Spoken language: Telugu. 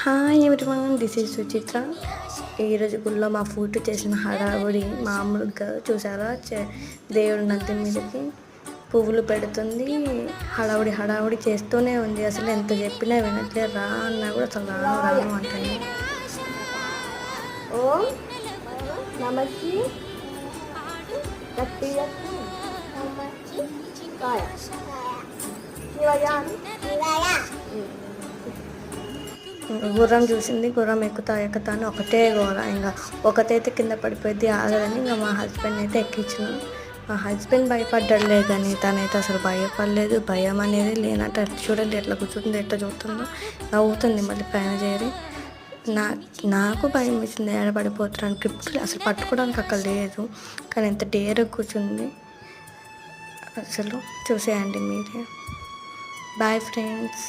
Hi everyone, this is Suchitra. ఈరోజు గుళ్ళో మా ఫుడ్ చేసిన హడావుడి మామూలుగా చూసారా. దేవుడి నంది మీదకి పువ్వులు పెడుతుంది, హడావుడి చేస్తూనే ఉంది. అసలు ఎంత చెప్పినా వినట్లే, రా అన్నా కూడా అసలు రాను అంటుంది. ఓం నమస్కి గుర్రం చూసింది, గుర్రం ఎక్కుతా అని ఒకటే గోల. ఇంకా ఒకటైతే కింద పడిపోయింది, ఆగదని ఇంకా మా హస్బెండ్ అయితే ఎక్కించిన. మా హస్బెండ్ భయపడ్డాడులే, కానీ తనైతే అసలు భయపడలేదు. భయం అనేది లేనట్టు చూడండి ఎట్లా కూర్చుంది, ఎట్లా చూస్తుందో, నవ్వుతుంది. మళ్ళీ పైన చేరి నాకు భయం వేసింది, ఏడపడిపోతున్నాను. గ్రిప్ అసలు పట్టుకోవడానికి అక్కడ లేదు, కానీ ఎంత డేర్ కూర్చుంది. అసలు చూసేయండి మీరే. Bye friends.